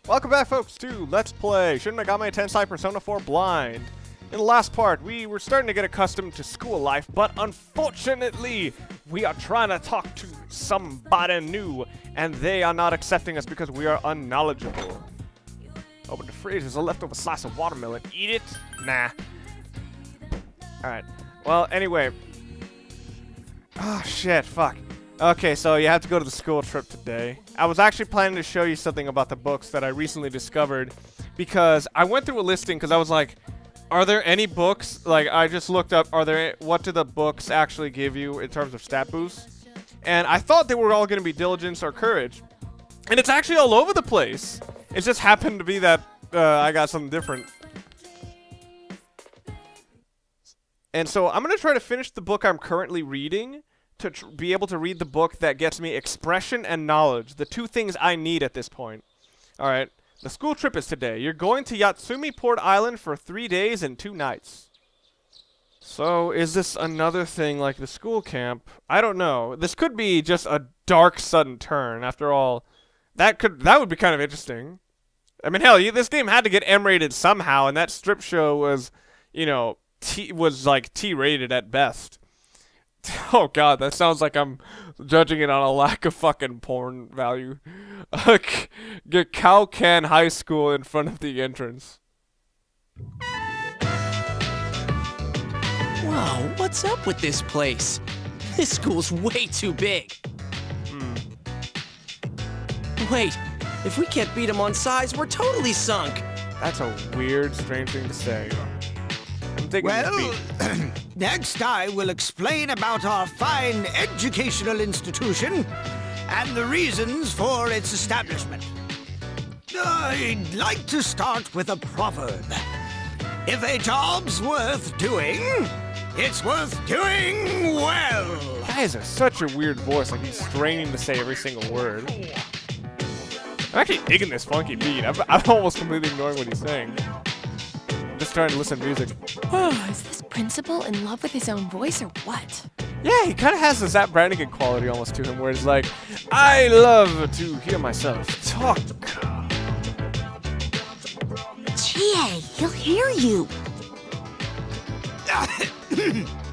Welcome back, folks, to Let's Play Shin Megami Tensei Persona 4 Blind. In the last part, we were starting to get accustomed to school life, but unfortunately, we are trying to talk to somebody new, and they are not accepting us because we are unknowledgeable. Open the fridge, there's a leftover slice of watermelon. Eat it? Nah. Alright. Well, anyway. Oh, shit, fuck. Okay, so you have to go to the school trip today. I was actually planning to show you something about the books that I recently discovered, because I went through a listing because I was like, are there any books, like I just looked up, what do the books actually give you in terms of stat boosts? And I thought they were all going to be diligence or courage. And it's actually all over the place. It just happened to be that I got something different. And so I'm going to try to finish the book I'm currently reading to be able to read the book that gets me expression and knowledge, the two things I need at this point. Alright, the school trip is today. You're going to Yatsumi Port Island for 3 days and 2 nights. So, is this another thing like the school camp? I don't know. This could be just a dark, sudden turn. After all, that would be kind of interesting. I mean, hell, this game had to get M-rated somehow, and that strip show was, you know, T-rated at best. Oh god, that sounds like I'm judging it on a lack of fucking porn value. Get Kaukan High School in front of the entrance. Whoa, what's up with this place? This school's way too big. Wait, if we can't beat them on size, we're totally sunk. That's a weird, strange thing to say. Well, next I will explain about our fine educational institution and the reasons for its establishment. I'd like to start with a proverb. If a job's worth doing, it's worth doing well. That is such a weird voice, like he's straining to say every single word. I'm actually digging this funky beat. I'm almost completely ignoring what he's saying. I'm just trying to listen to music. Oh, is this principal in love with his own voice or what? Yeah, he kind of has the Zap Brannigan quality almost to him, where it's like, I love to hear myself talk. Chie, he'll hear you.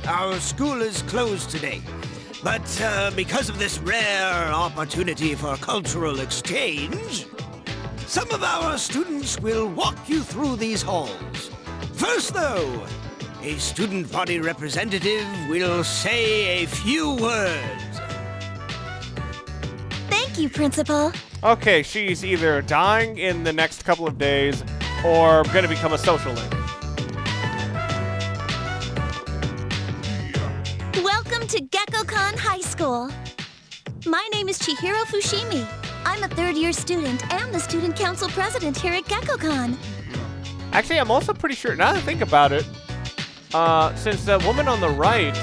Our school is closed today, but because of this rare opportunity for cultural exchange, some of our students will walk you through these halls. First, though, a student body representative will say a few words. Thank you, Principal. Okay, she's either dying in the next couple of days or gonna become a social link. Welcome to Gekkokan High School. My name is Chihiro Fushimi. I'm a third-year student and the student council president here at Gekkokan. Actually, I'm also pretty sure, now that I think about it, since the woman on the right,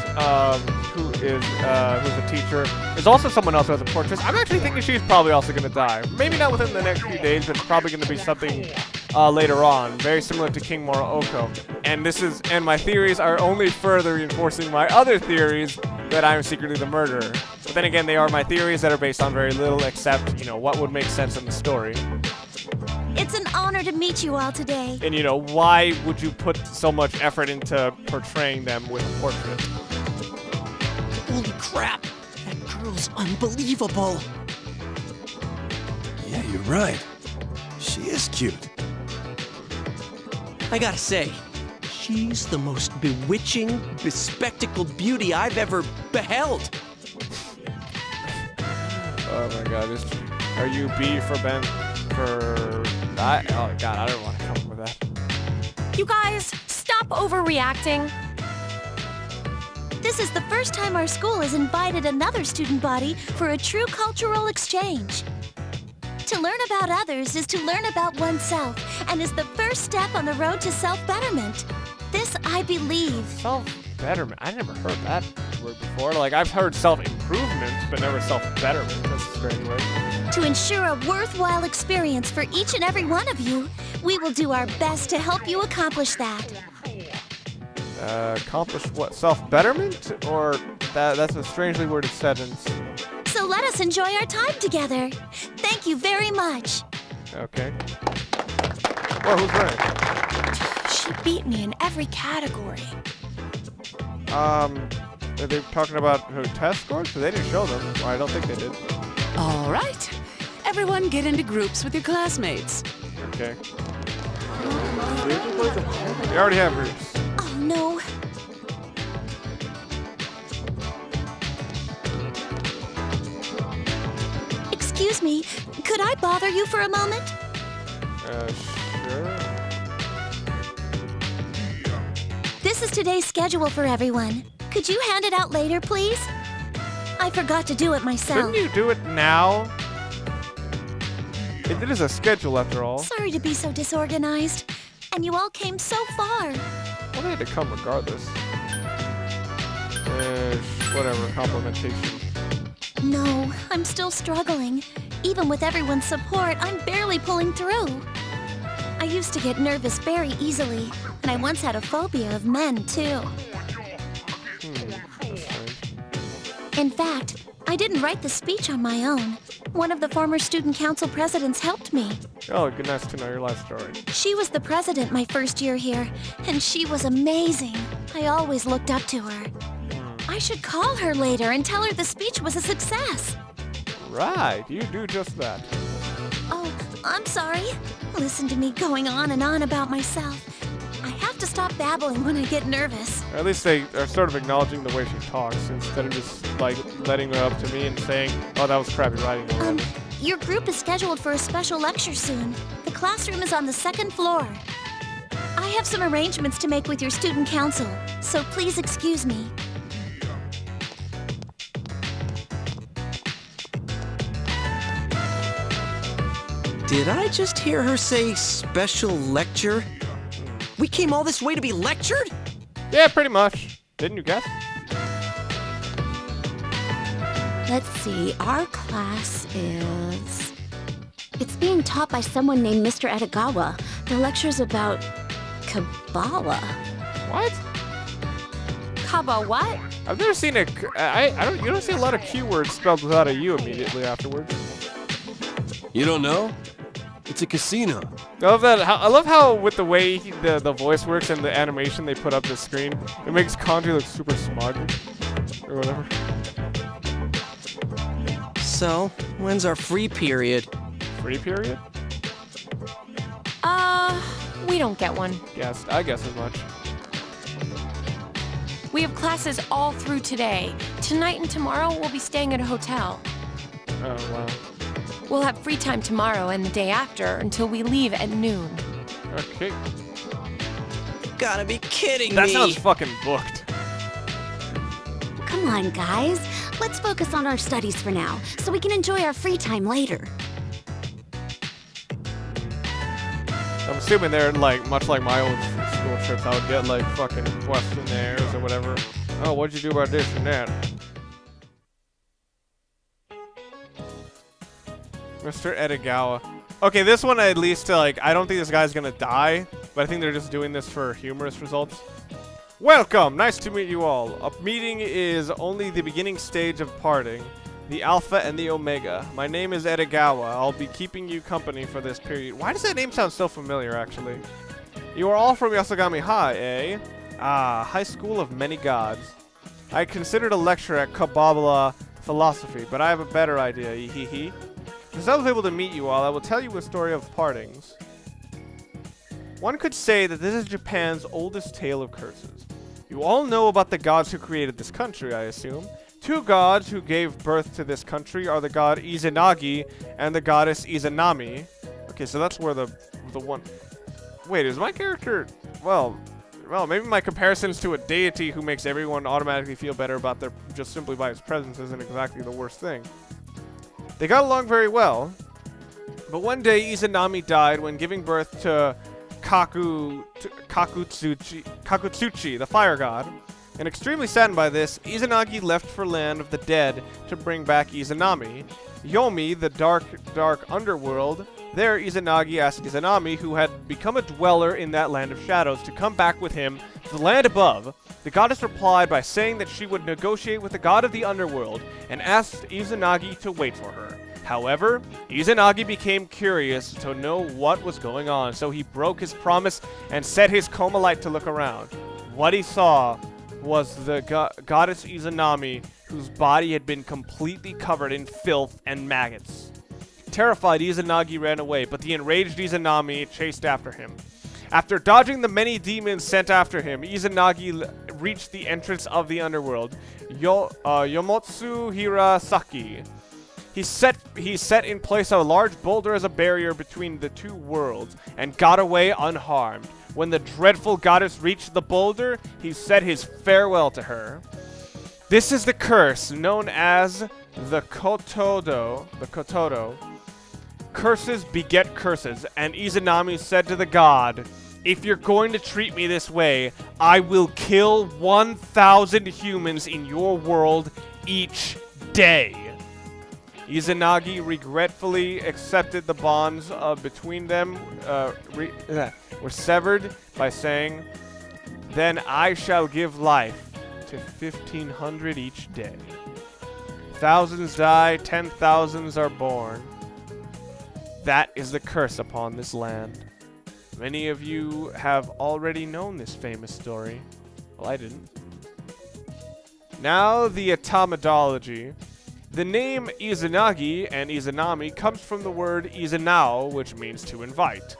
who's a teacher, is also someone else who has a portrait, I'm actually thinking she's probably also going to die. Maybe not within the next few days, but it's probably going to be something later on, very similar to King Morooko. And my theories are only further reinforcing my other theories that I'm secretly the murderer. But then again, they are my theories that are based on very little except, you know, what would make sense in the story. It's an honor to meet you all today. And, you know, why would you put so much effort into portraying them with a portrait? Holy crap, that girl's unbelievable. Yeah, you're right. She is cute. I gotta say, she's the most bewitching, bespectacled beauty I've ever beheld. Oh my god, are you B for Ben? Oh god, I don't want to come up with that. You guys, stop overreacting. This is the first time our school has invited another student body for a true cultural exchange. To learn about others is to learn about oneself and is the first step on the road to self-betterment. This, I believe. Self-betterment? I never heard that word before. Like, I've heard self-improvement, but never self-betterment. That's a strange word. To ensure a worthwhile experience for each and every one of you, we will do our best to help you accomplish that. Accomplish what? Self-betterment? Or that's a strangely worded sentence. So let us enjoy our time together. Thank you very much. Okay. Well, who's right? She beat me in every category. Are they talking about her test scores? Because they didn't show them. Well, I don't think they did. All right. Everyone get into groups with your classmates. Okay. We already have groups. Oh no. Excuse me, could I bother you for a moment? Sure. This is today's schedule for everyone. Could you hand it out later, please? I forgot to do it myself. Shouldn't you do it now? It is a schedule after all. Sorry to be so disorganized. And you all came so far. Well, they had to come regardless. Whatever, complimentation. No, I'm still struggling. Even with everyone's support, I'm barely pulling through. I used to get nervous very easily, and I once had a phobia of men, too. That's strange. In fact, I didn't write the speech on my own. One of the former student council presidents helped me. Oh, good, nice to know your life story. She was the president my first year here, and she was amazing. I always looked up to her. I should call her later and tell her the speech was a success. Right, you do just that. Oh, I'm sorry. Listen to me going on and on about myself. I have to stop babbling when I get nervous. Or at least they are sort of acknowledging the way she talks instead of just like letting her up to me and saying, "Oh, that was crappy writing." Or whatever. Your group is scheduled for a special lecture soon. The classroom is on the second floor. I have some arrangements to make with your student council, so please excuse me. Did I just hear her say special lecture? We came all this way to be lectured? Yeah, pretty much. Didn't you guess? Let's see, our class is... It's being taught by someone named Mr. Edogawa. The lecture's about Kabbalah. What? Kaba what? I've never seen a. You don't see a lot of Q words spelled without a U immediately afterwards. You don't know? It's a casino. I love that. I love how with the way the voice works and the animation they put up the screen, it makes Kanji look super smug or whatever. So, when's our free period? Free period? We don't get one. Yes, I guess as much. We have classes all through today. Tonight and tomorrow we'll be staying at a hotel. Oh wow. We'll have free time tomorrow and the day after until we leave at noon. Okay. Gotta be kidding That me! sounds fucking booked. Come on, guys. Let's focus on our studies for now, so we can enjoy our free time later. I'm assuming they're like much like my old school trips. I would get like fucking questionnaires or whatever. Oh, what'd you do about this and that? Mr. Edogawa. Okay, this one at least like I don't think this guy's gonna die, but I think they're just doing this for humorous results. Welcome! Nice to meet you all. A meeting is only the beginning stage of parting. The Alpha and the Omega. My name is Edogawa. I'll be keeping you company for this period. Why does that name sound so familiar, actually? You are all from Yasogami High, eh? Ah, High School of Many Gods. I considered a lecture at Kabbalah philosophy, but I have a better idea, hee. Since I was able to meet you all, I will tell you a story of partings. One could say that this is Japan's oldest tale of curses. You all know about the gods who created this country, I assume. Two gods who gave birth to this country are the god Izanagi and the goddess Izanami. Okay, so that's where the one... Wait, is my character... Well, maybe my comparisons to a deity who makes everyone automatically feel better about their... just simply by his presence isn't exactly the worst thing. They got along very well, but one day Izanami died when giving birth to Kakutsuchi, the fire god. And extremely saddened by this, Izanagi left for land of the dead to bring back Izanami. Yomi, the dark underworld. There, Izanagi asked Izanami, who had become a dweller in that land of shadows, to come back with him to the land above. The goddess replied by saying that she would negotiate with the god of the underworld, and asked Izanagi to wait for her. However, Izanagi became curious to know what was going on, so he broke his promise and set his coma light to look around. What he saw was the goddess Izanami, whose body had been completely covered in filth and maggots. Terrified, Izanagi ran away, but the enraged Izanami chased after him. After dodging the many demons sent after him, Izanagi reached the entrance of the underworld, Yomotsu Hirasaki. He set in place a large boulder as a barrier between the two worlds and got away unharmed. When the dreadful goddess reached the boulder, he said his farewell to her. This is the curse known as the Kotodo. Curses beget curses, and Izanami said to the god, "If you're going to treat me this way, I will kill 1,000 humans in your world each day." Izanagi regretfully accepted the bonds between them were severed by saying, "Then I shall give life to 1,500 each day. Thousands die, 10,000s are born. That is the curse upon this land." Many of you have already known this famous story. Well, I didn't. Now the etymology. The name Izanagi and Izanami comes from the word Izanao, which means to invite.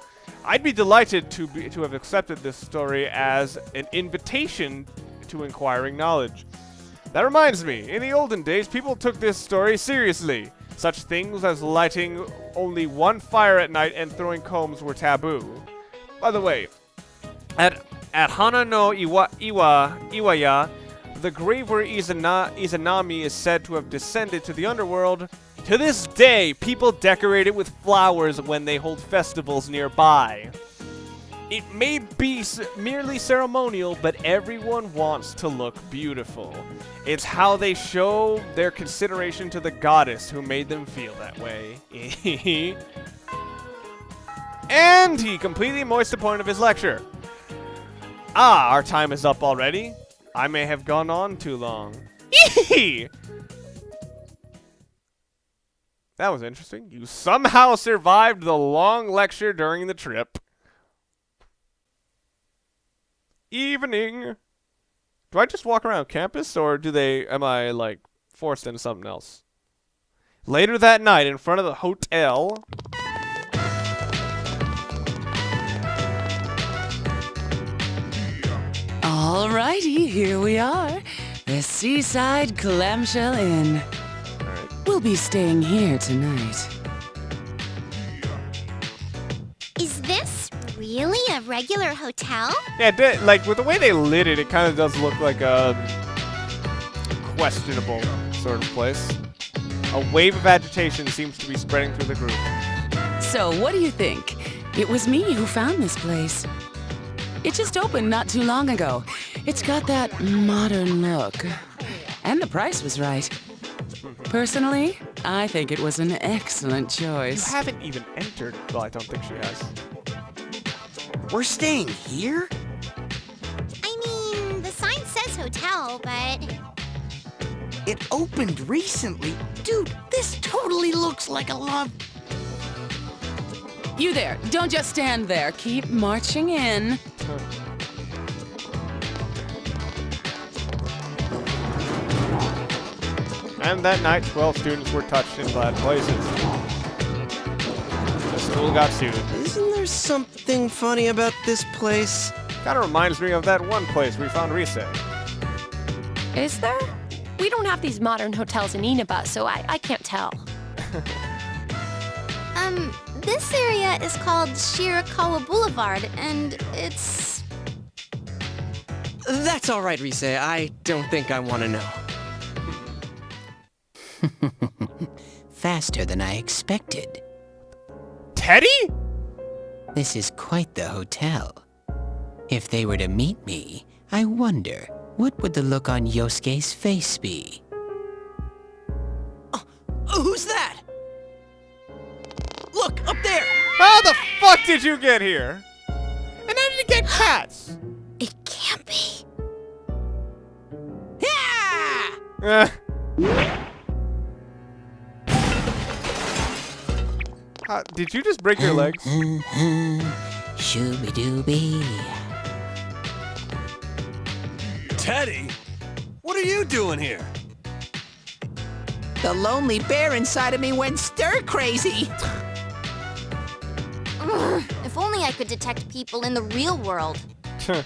I'd be delighted to have accepted this story as an invitation to inquiring knowledge. That reminds me, in the olden days, people took this story seriously. Such things as lighting only one fire at night and throwing combs were taboo. By the way, at Hana no Iwaya, the grave where Izanami is said to have descended to the underworld, to this day, people decorate it with flowers when they hold festivals nearby. It may be merely ceremonial, but everyone wants to look beautiful. It's how they show their consideration to the goddess who made them feel that way. And he completely moist the point of his lecture. Ah, our time is up already. I may have gone on too long. That was interesting. You somehow survived the long lecture during the trip. Evening. Do I just walk around campus, or am I, like, forced into something else? Later that night, in front of the hotel... Alrighty, here we are. The Seaside Clamshell Inn. Alright. We'll be staying here tonight. Is this really a regular hotel? Yeah, like, with the way they lit it, it kind of does look like a questionable sort of place. A wave of agitation seems to be spreading through the group. So, what do you think? It was me who found this place. It just opened not too long ago. It's got that modern look. And the price was right. Personally, I think it was an excellent choice. You haven't even entered. Well, I don't think she has. We're staying here? I mean, the sign says hotel, but... It opened recently. Dude, this totally looks like a love... You there, don't just stand there. Keep marching in. And that night, 12 students were touched in bad places. The school got sued. Isn't there something funny about this place? Kinda reminds me of that one place we found Rise. Is there? We don't have these modern hotels in Inaba, so I can't tell. This area is called Shirakawa Boulevard, and it's... That's all right, Rise. I don't think I want to know. Faster than I expected. Teddy? This is quite the hotel. If they were to meet me, I wonder, what would the look on Yosuke's face be? Who's that? Look, up there! How the fuck did you get here? And how did you get cats? It can't be. Yeah! Eh. Did you just break your legs? Shooby-dooby. Teddy? What are you doing here? The lonely bear inside of me went stir crazy. If only I could detect people in the real world. Well,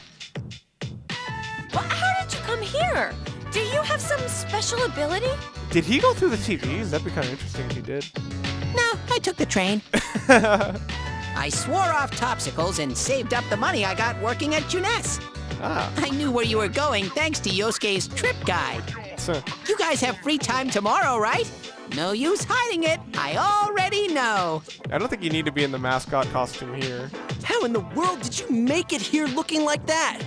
how did you come here? Do you have some special ability? Did he go through the TVs? That'd be kind of interesting if he did. No, I took the train. I swore off topsicles and saved up the money I got working at N.S.P. Ah. I knew where you were going thanks to Yosuke's trip guide. You guys have free time tomorrow, right? No use hiding it. I already know. I don't think you need to be in the mascot costume here. How in the world did you make it here looking like that?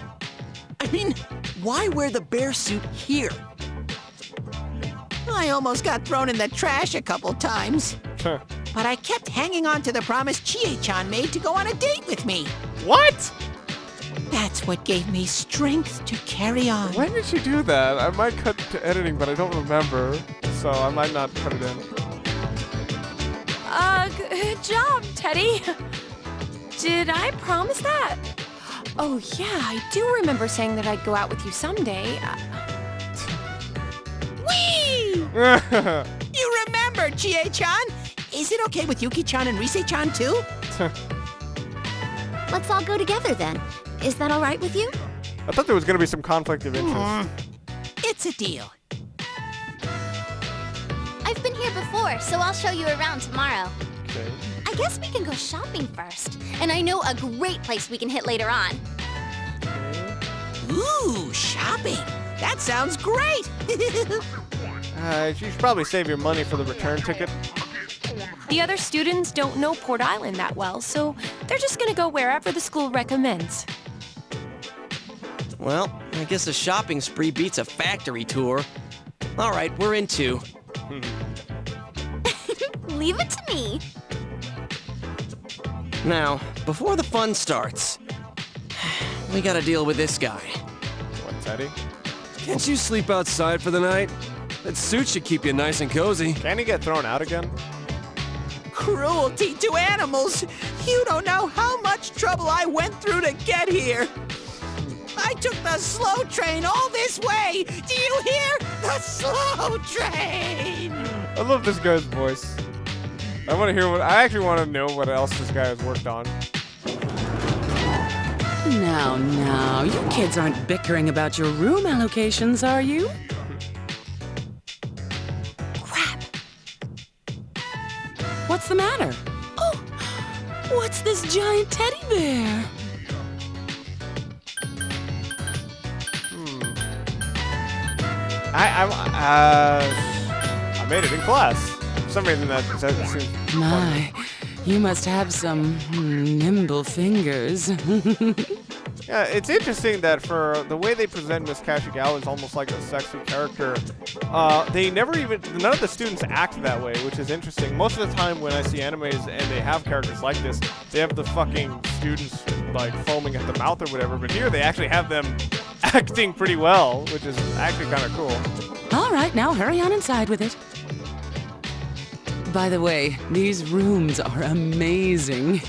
I mean, why wear the bear suit here? I almost got thrown in the trash a couple times. But I kept hanging on to the promise Chie-chan made to go on a date with me. What? That's what gave me strength to carry on. When did she do that? I might cut to editing, but I don't remember. So I might not put it in. Good job, Teddy. Did I promise that? Oh, yeah, I do remember saying that I'd go out with you someday. Whee! You remember, Chie-chan? Is it okay with Yuki-chan and Rise-chan too? Let's all go together then. Is that all right with you? I thought there was going to be some conflict of interest. It's a deal. I've been here before, so I'll show you around tomorrow. Okay. I guess we can go shopping first. And I know a great place we can hit later on. Ooh, shopping. That sounds great. You should probably save your money for the return ticket. The other students don't know Port Island that well, so they're just gonna go wherever the school recommends. Well, I guess a shopping spree beats a factory tour. All right, we're in two. Leave it to me. Now, before the fun starts, we gotta deal with this guy. What, Teddy? Can't you sleep outside for the night? That suit should keep you nice and cozy. Can he get thrown out again? Cruelty to animals! You don't know how much trouble I went through to get here! I took the slow train all this way! Do you hear? The slow train! I love this guy's voice. I want to hear what. I actually want to know what else this guy has worked on. Now, you kids aren't bickering about your room allocations, are you? Crap! What's the matter? Oh, what's this giant teddy bear? I made it in class. For some reason that seems My, you must have some nimble fingers. Yeah, it's interesting that for the way they present Miss Kashigawa is almost like a sexy character. They never even, none of the students act that way, which is interesting. Most of the time when I see animes and they have characters like this, they have the fucking students like foaming at the mouth or whatever, but here they actually have them acting pretty well, which is actually kind of cool. All right, now hurry on inside with it. By the way, these rooms are amazing.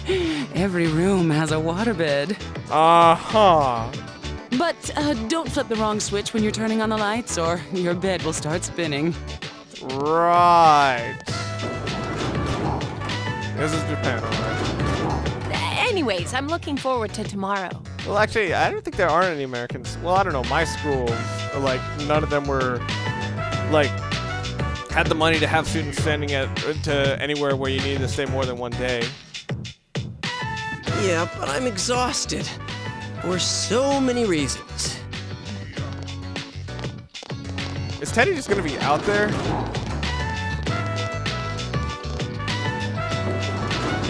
Every room has a waterbed. Uh-huh. But don't flip the wrong switch when you're turning on the lights, or your bed will start spinning. Right. This is Japan, alright? Anyways, I'm looking forward to tomorrow. Well, actually, I don't think there are any Americans. Well, I don't know. My schools, like, none of them were, like, had the money to have students sending it to anywhere where you needed to stay more than one day. Yeah, but I'm exhausted. For so many reasons. Is Teddy just gonna be out there?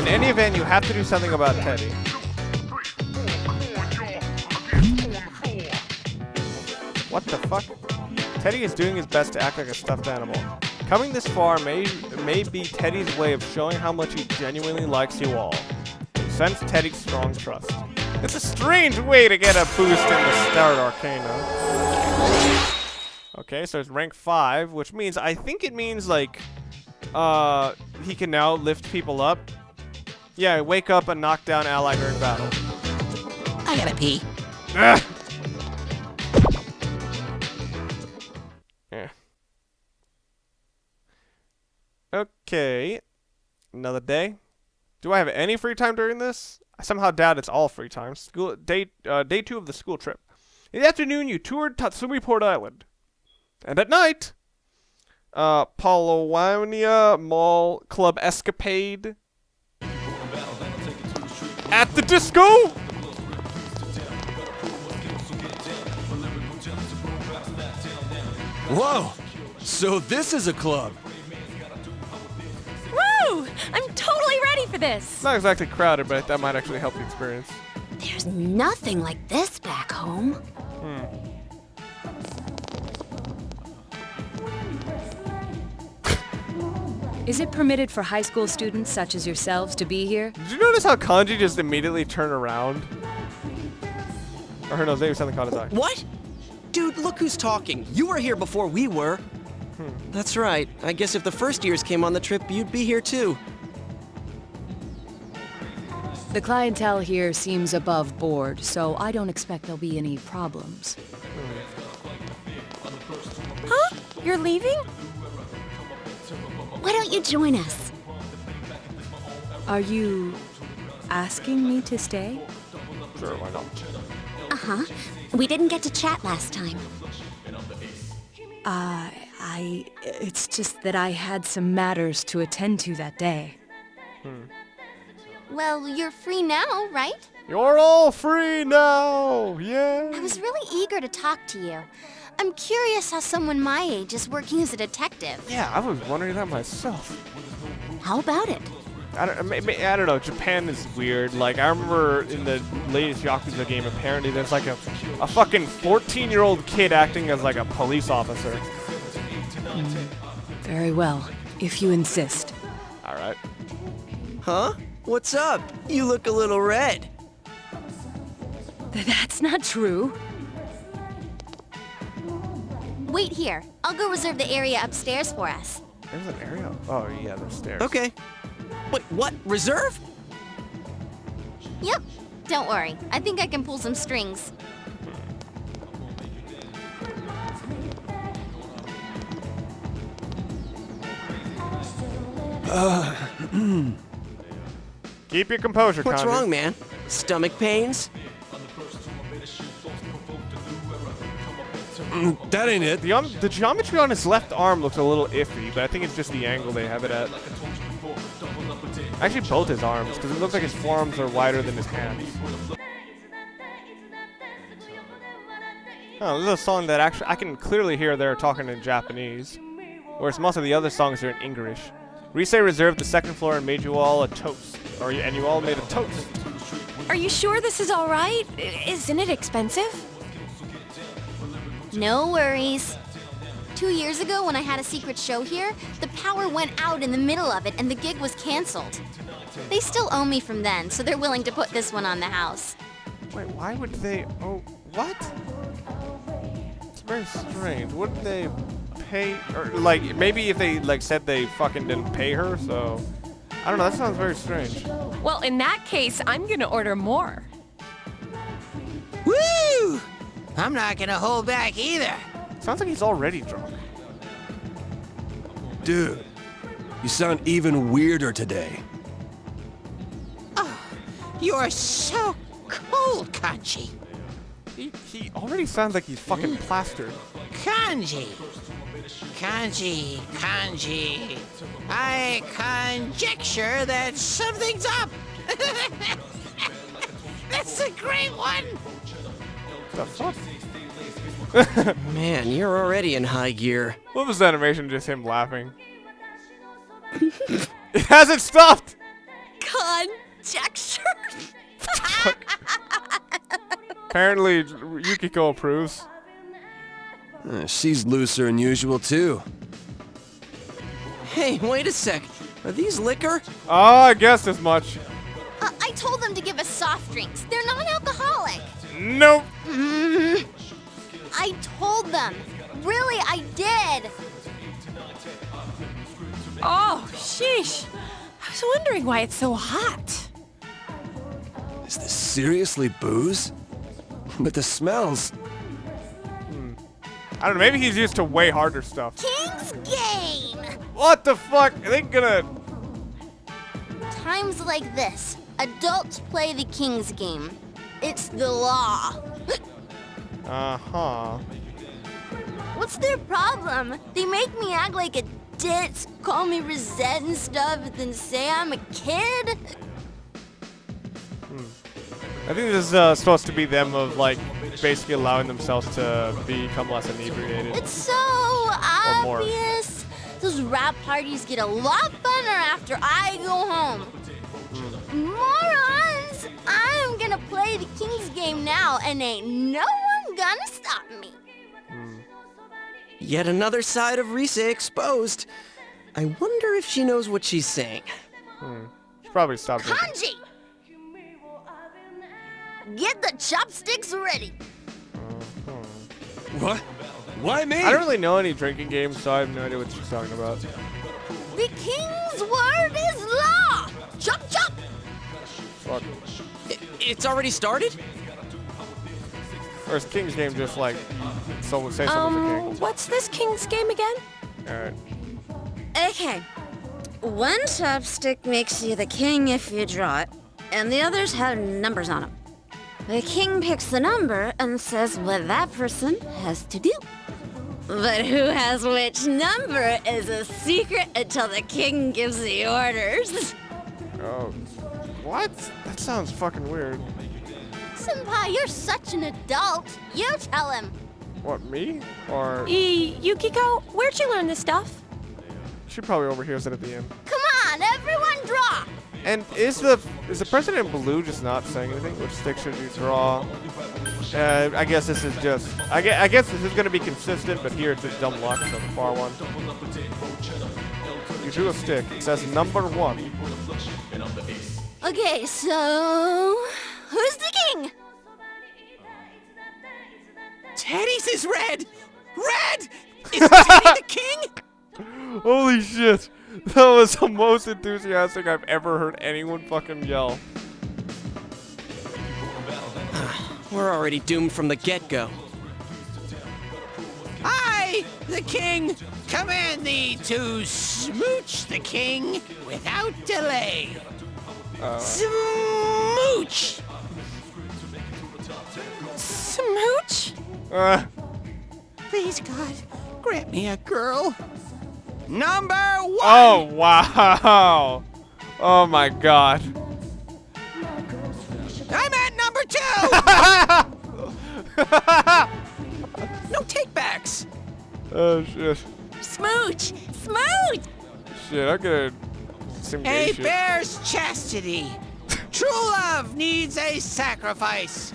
In any event, you have to do something about Teddy. What the fuck? Teddy is doing his best to act like a stuffed animal. Coming this far may be Teddy's way of showing how much he genuinely likes you all. Sense Teddy's strong trust. It's a strange way to get a boost in the Star Arcana. Okay, so it's rank 5, which means, I think it means, like, he can now lift people up Yeah, wake up and knock down ally during battle. I gotta pee. Ah! Yeah. Okay. Another day. Do I have any free time during this? I somehow doubt it's all free time. School day 2 of the school trip. In the afternoon, you toured Tatsumi Port Island. And at night, Polowania Mall Club Escapade. At the disco! Whoa! So this is a club. Woo! I'm totally ready for this. It's not exactly crowded, but that might actually help the experience. There's nothing like this back home. Is it permitted for high school students such as yourselves to be here? Did you notice how Kanji just immediately turned around? Or no, maybe something caught his eye. What? Dude, look who's talking. You were here before we were. That's right. I guess if the first years came on the trip, you'd be here too. The clientele here seems above board, so I don't expect there'll be any problems. Huh? You're leaving? Why don't you join us? Are you asking me to stay? Sure, why not? Uh-huh. We didn't get to chat last time. It's just that I had some matters to attend to that day. Well, you're free now, right? You're all free now! Yeah! I was really eager to talk to you. I'm curious how someone my age is working as a detective. Yeah, I was wondering that myself. How about it? I don't know, Japan is weird. Like, I remember in the latest Yakuza game, apparently there's like a fucking 14-year-old kid acting as like a police officer. Very well, if you insist. Alright. Huh? What's up? You look a little red. That's not true. Wait here. I'll go reserve the area upstairs for us. There's an area? Oh, yeah, there's stairs. Okay. Wait, what? Reserve? Yep. Don't worry. I think I can pull some strings. Keep your composure, What's Kanji. wrong, man? Stomach pains? That ain't it. The geometry on his left arm looks a little iffy, but I think it's just the angle they have it at. Actually, both his arms, because it looks like his forearms are wider than his hands. Oh, this is a song that actually I can clearly hear they're talking in Japanese, whereas most of the other songs are in English. Rise reserved the second floor and made you all a toast, and you all made a toast. Are you sure this is all right? Isn't it expensive? No worries. 2 years ago, when I had a secret show here, the power went out in the middle of it and the gig was canceled. They still owe me from then, so they're willing to put this one on the house. Wait, why would they? Oh, what? It's very strange. Wouldn't they pay? Or like maybe if they like said they fucking didn't pay her, so I don't know. That sounds very strange. Well, in that case, I'm gonna order more. Woo! I'm not gonna hold back either. Sounds like he's already drunk. Dude, you sound even weirder today. Oh, you're so cold, Kanji. He already sounds like he's fucking plastered. Kanji. Kanji. I conjecture that something's up. That's a great one. The fuck? Man, you're already in high gear. What was the animation? Just him laughing. It hasn't stopped. Conjecture? Apparently, Yukiko approves. She's looser than usual, too. Hey, wait a sec. Are these liquor? Oh, I guessed as much. I told them to give us soft drinks. They're non-alcoholic. Nope. I told them. Really, I did. Oh, sheesh. I was wondering why it's so hot. Is this seriously booze? But the smells... I don't know, maybe he's used to way harder stuff. King's Game! What the fuck? Are they gonna... Times like this, adults play the King's Game. It's the law. Uh-huh. What's their problem? They make me act like a ditz, call me Rosette and stuff, then say I'm a kid? I think this is supposed to be them of, like, basically allowing themselves to become less inebriated. It's so more. obvious. Those rap parties get a lot funner after I go home. Morons! I'm gonna play the King's Game now, and ain't no one gonna stop me. Yet another side of Risa exposed. I wonder if she knows what she's saying. Should probably stop drinking. Kanji! Get the chopsticks ready. What? Why me? I don't really know any drinking games, so I have no idea what she's talking about. The King's word is law! Chop chop! Fuck. It's already started? Or is King's Game just like someone say something for King? What's this King's Game again? Alright. Okay. One chopstick makes you the king if you draw it, and the others have numbers on them. The king picks the number and says what that person has to do. But who has which number is a secret until the king gives the orders. Oh. What? That sounds fucking weird. Senpai, you're such an adult. You tell him. What, me? Or Yukiko, where'd you learn this stuff? she probably overhears it at the end. Come on, everyone draw. And is the president in blue just not saying anything? Which stick should you draw? I guess this is just... I guess this is going to be consistent, but here it's just dumb luck, so the far one. You drew a stick. It says number 1. Okay, so... who's the king? Teddy's is red! Red! Is Teddy the king? Holy shit. That was the most enthusiastic I've ever heard anyone fucking yell. We're already doomed from the get-go. I, the king, command thee to smooch the king without delay. Smooch! Smooch? Please, God, grant me a girl. Number 1! Oh, wow. Oh, my God. I'm at number 2! No take-backs. Oh, shit. Smooch! Smooch! Shit, I'm gonna... some gay A shit. bear's chastity. True love needs a sacrifice.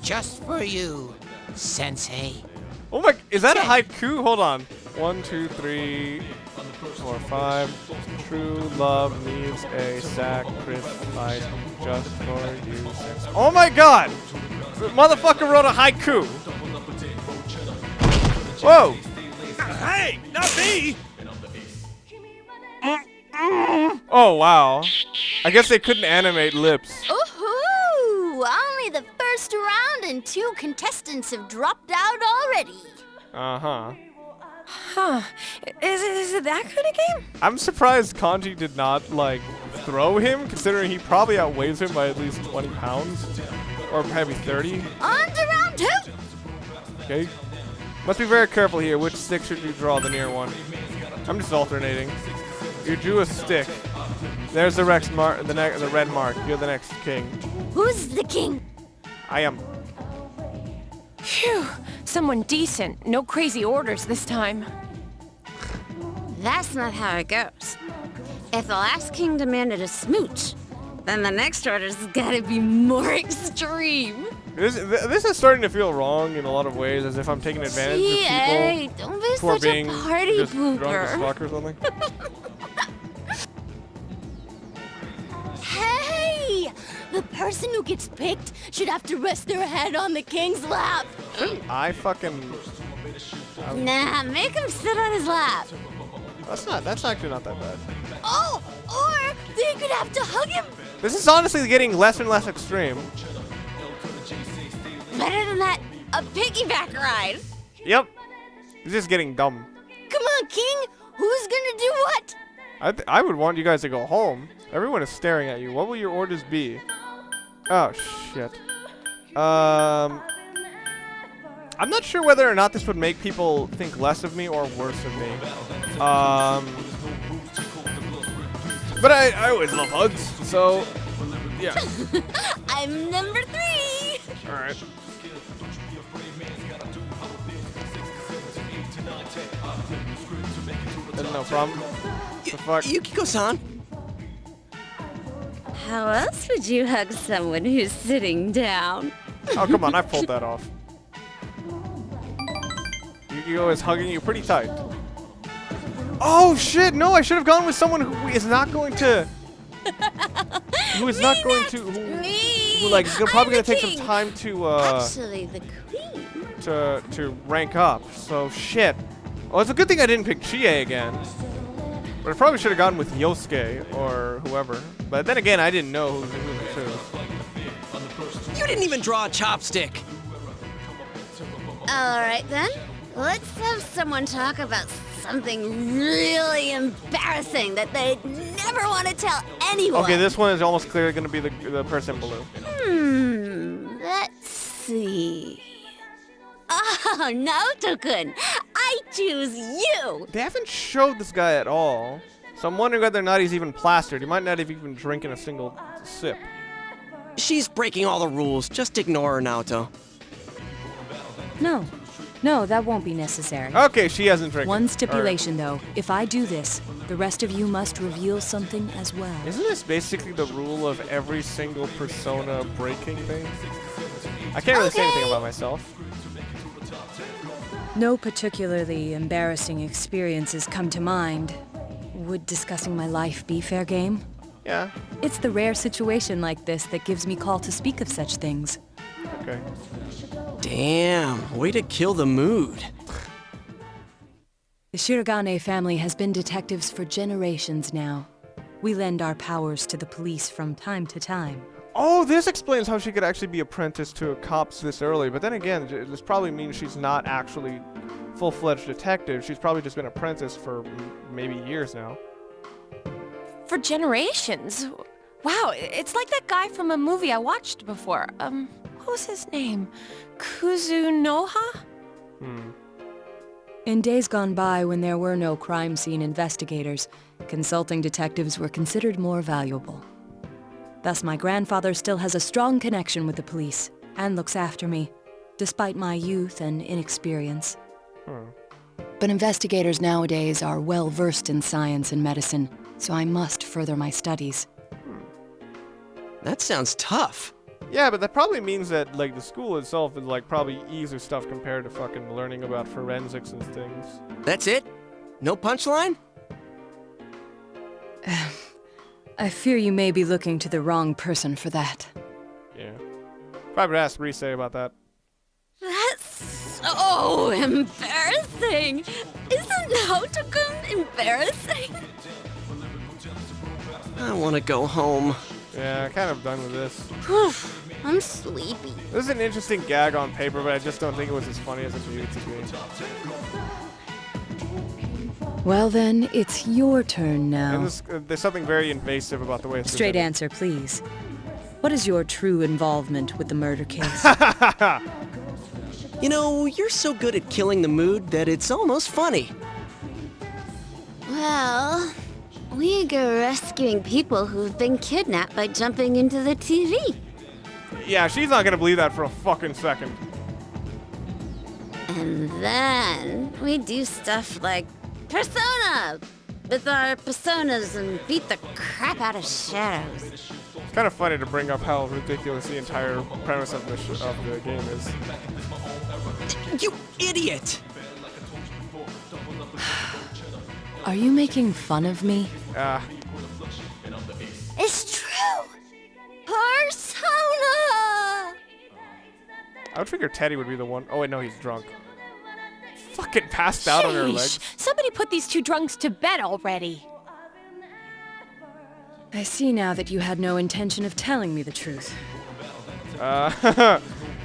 Just for you, Sensei. Oh my... Is that a haiku? Hold on. 1, 2, 3... 4, 5. True love needs a sacrifice just for you. Oh my god! The motherfucker wrote a haiku! Whoa! Hey, not me! Oh wow. I guess they couldn't animate lips. Ooh, only the first round and 2 contestants have dropped out already. Uh-huh. Huh. Is it that kind of game? I'm surprised Kanji did not, like, throw him, considering he probably outweighs him by at least 20 pounds. Or maybe 30. On to round 2! Okay. Must be very careful here. Which stick should you draw, the near one? I'm just alternating. You drew a stick. There's the red mark. You're the next king. Who's the king? I am. Phew. Someone decent. No crazy orders this time. That's not how it goes. If the last king demanded a smooch, then the next order's gotta be more extreme. This is starting to feel wrong in a lot of ways, as if I'm taking advantage of Hey, people don't be who are such a being party just drunk as pooper. fuck or something. Hey! The person who gets picked should have to rest their head on the king's lap. I fucking... Nah, make him sit on his lap. That's actually not that bad. Oh, or they could have to hug him This is honestly getting less and less extreme. Better than that, a piggyback ride. Yep. It's just getting dumb. Come on, King. Who's gonna do what? I would want you guys to go home. Everyone is staring at you. What will your orders be? Oh, shit. I'm not sure whether or not this would make people think less of me or worse of me. But I always love hugs, so yeah. I'm number 3. All right. No problem. What the fuck? Yukiko-san. How else would you hug someone who's sitting down? Oh, come on, I pulled that off. Yukiko is hugging you pretty tight. Oh shit, no, I should have gone with someone who is not going to who is not going to who like is probably gonna take some time to Actually, the queen. to rank up. So shit. Well, it's a good thing I didn't pick Chie again. But I probably should have gone with Yosuke or whoever. But then again, I didn't know who to choose. You didn't even draw a chopstick. All right then. Let's have someone talk about something really embarrassing that they'd never want to tell anyone. Okay, this one is almost clearly going to be the person in blue. Let's see. Oh, Naoto-kun, I choose you. They haven't showed this guy at all. So I'm wondering whether or not he's even plastered. He might not have even drinking a single sip. She's breaking all the rules. Just ignore her, Naoto. No, that won't be necessary. Okay, she hasn't drinking. One stipulation, though. If I do this, the rest of you must reveal something as well. Isn't this basically the rule of every single Persona breaking thing? I can't really say anything about myself. No particularly embarrassing experiences come to mind. Would discussing my life be fair game? Yeah. It's the rare situation like this that gives me call to speak of such things. Okay. Damn, way to kill the mood. The Shirogane family has been detectives for generations now. We lend our powers to the police from time to time. Oh, this explains how she could actually be apprenticed to cops this early. But then again, this probably means she's not actually full-fledged detective. She's probably just been apprenticed for maybe years now. For generations. Wow, it's like that guy from a movie I watched before. What was his name? Kuzunoha? In days gone by, when there were no crime scene investigators, consulting detectives were considered more valuable. Thus, my grandfather still has a strong connection with the police and looks after me, despite my youth and inexperience. But investigators nowadays are well versed in science and medicine, so I must further my studies. That sounds tough. Yeah, but that probably means that, like, the school itself is, like, probably easier stuff compared to fucking learning about forensics and things. That's it? No punchline? I fear you may be looking to the wrong person for that. Yeah. Probably ask Rise about that. That's so embarrassing. Isn't Naoto-kun embarrassing? I want to go home. Yeah, kind of done with this. I'm sleepy. This is an interesting gag on paper, but I just don't think it was as funny as it needed to be. Well then, it's your turn now. And there's something very invasive about the way it's Straight presented. answer, please. What is your true involvement with the murder case? You know, you're so good at killing the mood that it's almost funny. Well, we go rescuing people who've been kidnapped by jumping into the TV. Yeah, she's not gonna believe that for a fucking second. And then we do stuff like Persona! With our personas and beat the crap out of shadows. It's kind of funny to bring up how ridiculous the entire premise of the game is. You idiot! Are you making fun of me? It's true! Persona! I would figure Teddy would be the one. Oh wait, no, he's drunk. Fucking passed out on her legs. Somebody put these two drunks to bed already. I see now that you had no intention of telling me the truth.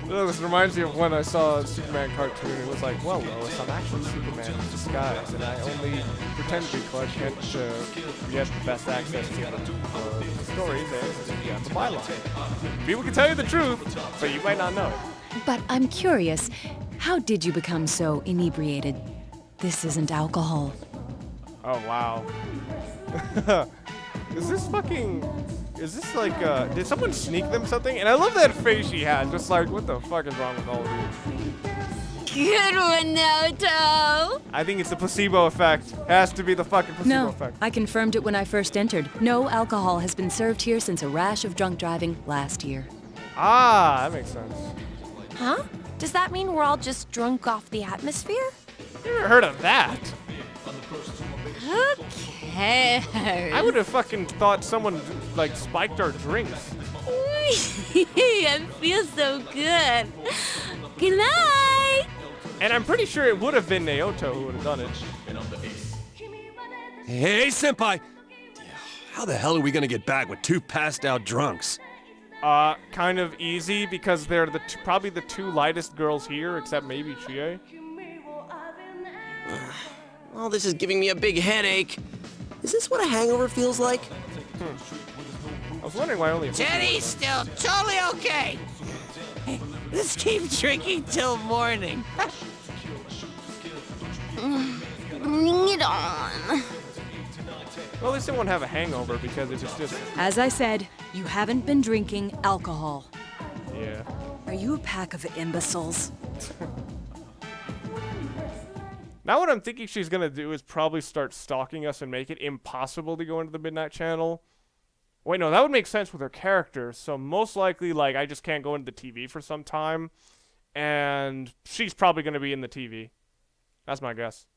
This reminds me of when I saw a Superman cartoon. It was like, well, Lois, I'm actually Superman in disguise, and I only pretend to be Clark Kent to get the best access to the stories and the byline. People can tell you the truth, but you might not know it. But I'm curious, how did you become so inebriated? This isn't alcohol. Oh, wow. Is this like, did someone sneak them something? And I love that face she had, just like, what the fuck is wrong with all of you? Good one, Naoto. I think it's the placebo effect. Has to be the fucking placebo effect. I confirmed it when I first entered. No alcohol has been served here since a rash of drunk driving last year. Ah, that makes sense. Huh? Does that mean we're all just drunk off the atmosphere? Never heard of that. Okay. I would have fucking thought someone, like, spiked our drinks. I feel so good. Good night. And I'm pretty sure it would have been Naoto who would have done it. Hey, Senpai! How the hell are we gonna get back with two passed out drunks? Kind of easy because they're probably the two lightest girls here, except maybe Chie. All this is giving me a big headache. Is this what a hangover feels like? I was wondering why only. Teddy's still totally okay. Let's keep drinking till morning. Bring it on. Well, at least they won't have a hangover because it's just. As I said, you haven't been drinking alcohol. Yeah. Are you a pack of imbeciles? Now what I'm thinking she's gonna do is probably start stalking us and make it impossible to go into the Midnight Channel. Wait, no, that would make sense with her character. So most likely, like, I just can't go into the TV for some time, and she's probably gonna be in the TV. That's my guess.